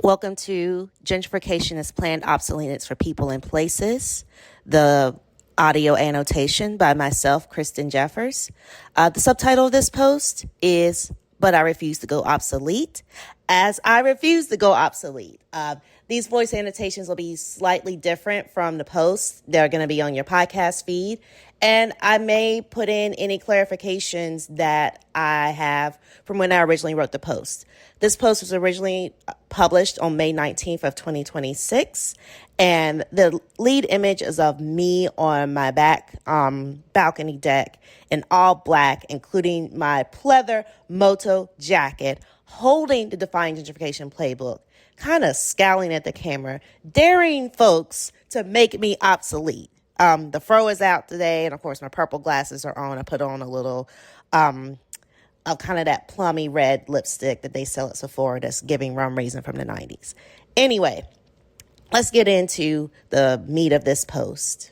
Welcome to Gentrification is Planned Obsolescence for People and Places, the audio annotation by myself, Kristen Jeffers. The subtitle of this post is, But I Refuse to Go Obsolete, as I refuse to go obsolete. These voice annotations will be slightly different from the posts. They're going to be on your podcast feed. And I may put in any clarifications that I have from when I originally wrote the post. This post was originally published on May 19th of 2026. And the lead image is of me on my back balcony deck in all black, including my pleather moto jacket, holding the Defying Gentrification playbook, kind of scowling at the camera, daring folks to make me obsolete. The fro is out today, and of course my purple glasses are on. I put on a little kind of that plummy red lipstick that they sell at Sephora that's giving rum raisin from the 90s. Anyway, let's get into the meat of this post.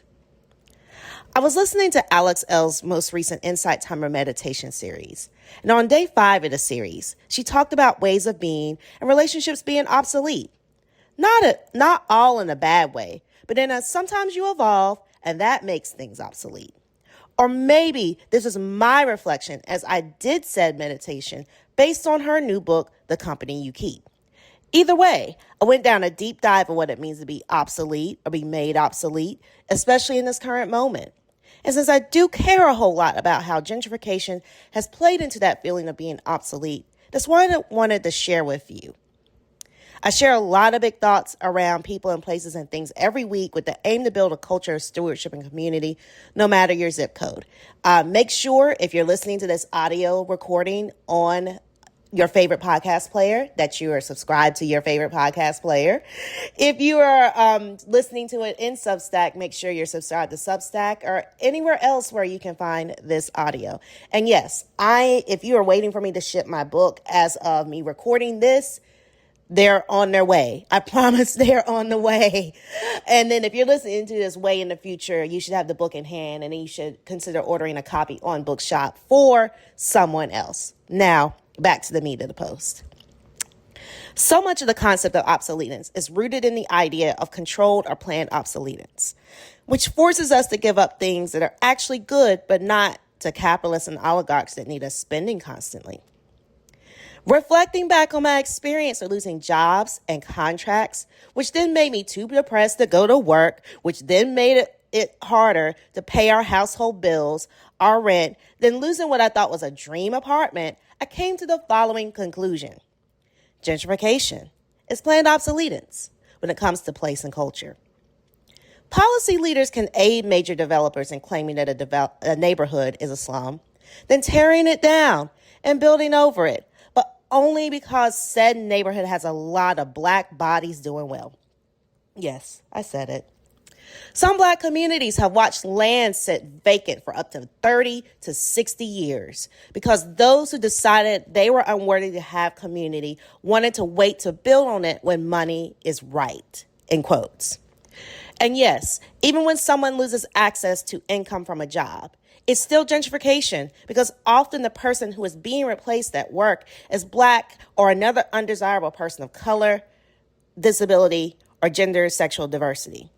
I was listening to Alex L's most recent Insight Timer meditation series. And on day 5 of the series, she talked about ways of being and relationships being obsolete. Not all in a bad way, but then sometimes you evolve and that makes things obsolete. Or maybe this is my reflection as I did said meditation based on her new book, The Company You Keep. Either way, I went down a deep dive of what it means to be obsolete or be made obsolete, especially in this current moment. And since I do care a whole lot about how gentrification has played into that feeling of being obsolete, that's what I wanted to share with you. I share a lot of big thoughts around people and places and things every week with the aim to build a culture of stewardship and community, no matter your zip code. Make sure if you're listening to this audio recording on your favorite podcast player, that you are subscribed to your favorite podcast player. If you are listening to it in Substack, make sure you're subscribed to Substack or anywhere else where you can find this audio. And yes, if you are waiting for me to ship my book as of me recording this, they're on their way. I promise they're on the way. And then if you're listening to this way in the future, you should have the book in hand and then you should consider ordering a copy on Bookshop for someone else. Now, back to the meat of the post. So much of the concept of obsolescence is rooted in the idea of controlled or planned obsolescence, which forces us to give up things that are actually good, but not to capitalists and oligarchs that need us spending constantly. Reflecting back on my experience of losing jobs and contracts, which then made me too depressed to go to work, which then made it harder to pay our household bills, our rent, then losing what I thought was a dream apartment, I came to the following conclusion. Gentrification is planned obsolescence when it comes to place and culture. Policy leaders can aid major developers in claiming that a neighborhood is a slum, then tearing it down and building over it, but only because said neighborhood has a lot of black bodies doing well. Yes, I said it. Some black communities have watched land sit vacant for up to 30 to 60 years because those who decided they were unworthy to have community wanted to wait to build on it when money is right, in quotes. And yes, even when someone loses access to income from a job, it's still gentrification because often the person who is being replaced at work is black or another undesirable person of color, disability, or gender sexual diversity.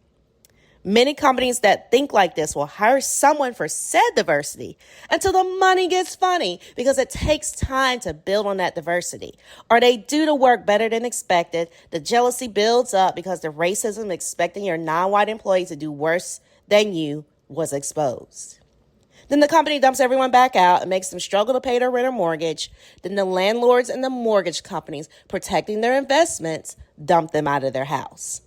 Many companies that think like this will hire someone for said diversity until the money gets funny because it takes time to build on that diversity. Or they do the work better than expected. The jealousy builds up because the racism expecting your non-white employee to do worse than you was exposed. Then the company dumps everyone back out and makes them struggle to pay their rent or mortgage. Then the landlords and the mortgage companies protecting their investments dump them out of their house.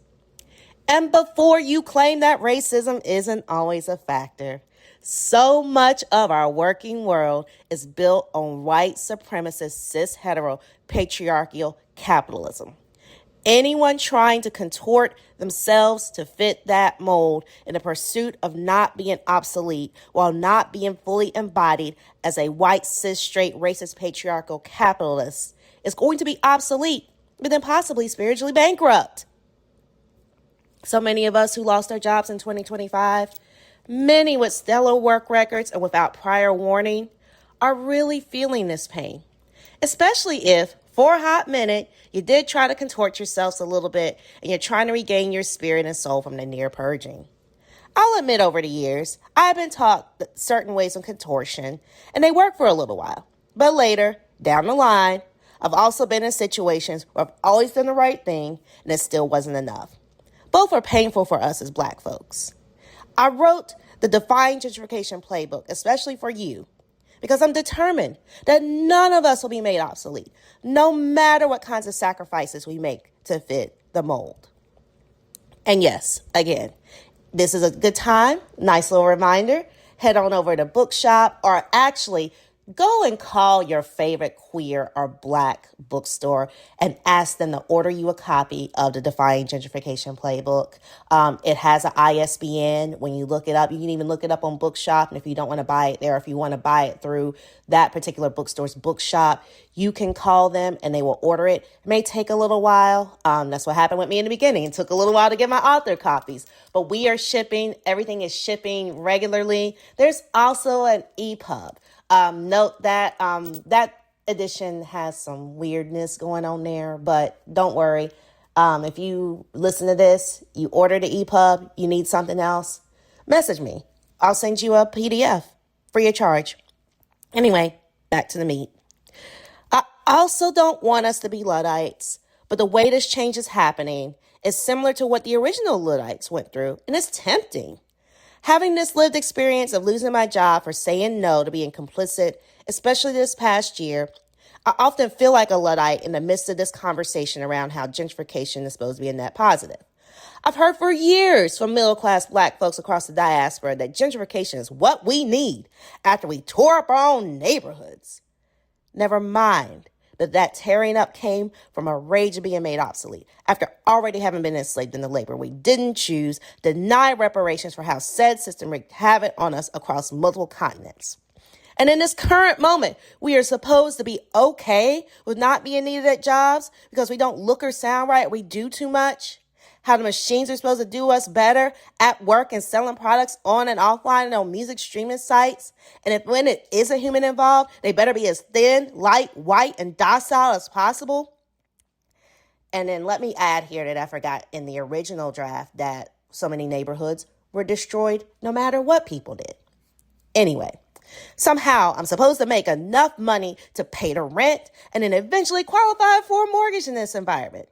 And before you claim that racism isn't always a factor, so much of our working world is built on white supremacist, cis hetero, patriarchal capitalism. Anyone trying to contort themselves to fit that mold in the pursuit of not being obsolete while not being fully embodied as a white, cis, straight, racist, patriarchal capitalist is going to be obsolete, but then possibly spiritually bankrupt. So many of us who lost our jobs in 2025, many with stellar work records and without prior warning, are really feeling this pain, especially if for a hot minute, you did try to contort yourselves a little bit, and you're trying to regain your spirit and soul from the near purging. I'll admit over the years, I've been taught certain ways of contortion, and they work for a little while. But later, down the line, I've also been in situations where I've always done the right thing, and it still wasn't enough. Both are painful for us as Black folks. I wrote the Defying Gentrification playbook, especially for you, because I'm determined that none of us will be made obsolete, no matter what kinds of sacrifices we make to fit the mold. And yes, again, this is a good time, nice little reminder, head on over to Bookshop, or actually go and call your favorite queer or Black bookstore and ask them to order you a copy of the Defying Gentrification playbook. It has an ISBN. When you look it up, you can even look it up on Bookshop. And if you don't want to buy it there, if you want to buy it through that particular bookstore's bookshop, you can call them and they will order it. It may take a little while. That's what happened with me in the beginning. It took a little while to get my author copies, but we are shipping. Everything is shipping regularly. There's also an EPUB. Note that that edition has some weirdness going on there, but don't worry. If you listen to this, you order the EPUB, you need something else, message me. I'll send you a PDF free of charge. Anyway, back to the meat. I also don't want us to be Luddites, but the way this change is happening is similar to what the original Luddites went through, and it's tempting. Having this lived experience of losing my job for saying no to being complicit, especially this past year, I often feel like a Luddite in the midst of this conversation around how gentrification is supposed to be a net positive. I've heard for years from middle-class Black folks across the diaspora that gentrification is what we need after we tore up our own neighborhoods. Never mind that tearing up came from a rage of being made obsolete after already having been enslaved in the labor we didn't choose, deny reparations for how said system wreaked havoc on us across multiple continents. And in this current moment, we are supposed to be okay with not being needed at jobs because we don't look or sound right, we do too much. How the machines are supposed to do us better at work and selling products on and offline and on music streaming sites. And when it is a human involved, they better be as thin, light, white, and docile as possible. And then let me add here that I forgot in the original draft that so many neighborhoods were destroyed no matter what people did. Anyway, somehow I'm supposed to make enough money to pay the rent and then eventually qualify for a mortgage in this environment.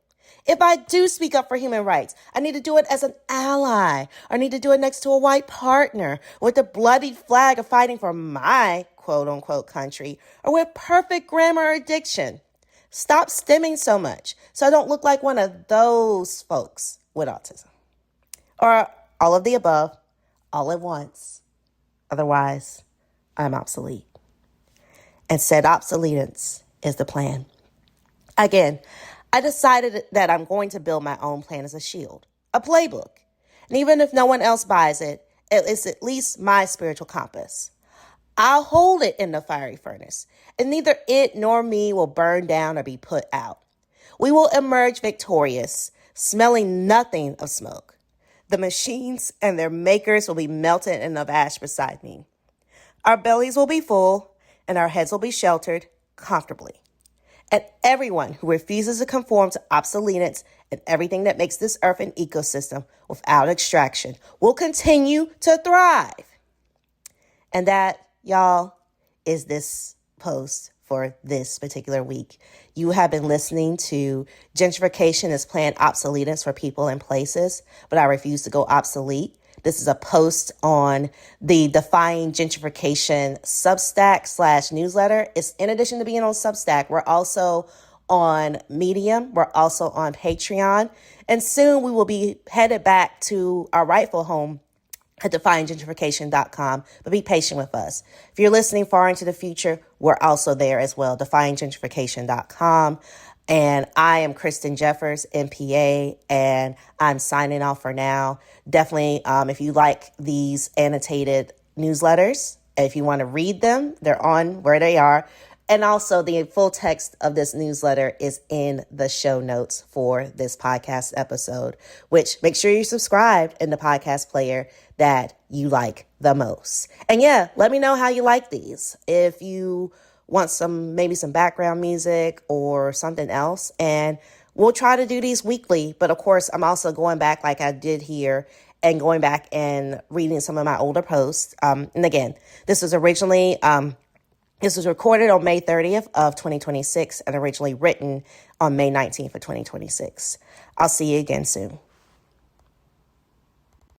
If I do speak up for human rights, I need to do it as an ally. I need to do it next to a white partner with the bloodied flag of fighting for my quote unquote country, or with perfect grammar or diction. Stop stimming so much so I don't look like one of those folks with autism. Or all of the above, all at once. Otherwise, I'm obsolete. And said obsolescence is the plan. Again, I decided that I'm going to build my own plan as a shield, a playbook. And even if no one else buys it, it's at least my spiritual compass. I'll hold it in the fiery furnace, and neither it nor me will burn down or be put out. We will emerge victorious, smelling nothing of smoke. The machines and their makers will be melted in of ash beside me. Our bellies will be full, and our heads will be sheltered comfortably. And everyone who refuses to conform to obsolescence and everything that makes this earth an ecosystem without extraction will continue to thrive. And that, y'all, is this post for this particular week. You have been listening to Gentrification is Planned Obsolescence for People and Places, but I refuse to go obsolete. This is a post on the Defying Gentrification Substack / newsletter. It's in addition to being on Substack, we're also on Medium. We're also on Patreon. And soon we will be headed back to our rightful home at defyinggentrification.com. But be patient with us. If you're listening far into the future, we're also there as well, defyinggentrification.com. And I am Kristen Jeffers, MPA, and I'm signing off for now. Definitely, if you like these annotated newsletters, if you want to read them, they're on where they are. And also the full text of this newsletter is in the show notes for this podcast episode, which make sure you're subscribed in the podcast player that you like the most. And yeah, let me know how you like these. If you want maybe some background music or something else. And we'll try to do these weekly. But of course, I'm also going back like I did here and going back and reading some of my older posts. And again, this was recorded on May 30th of 2026 and originally written on May 19th of 2026. I'll see you again soon.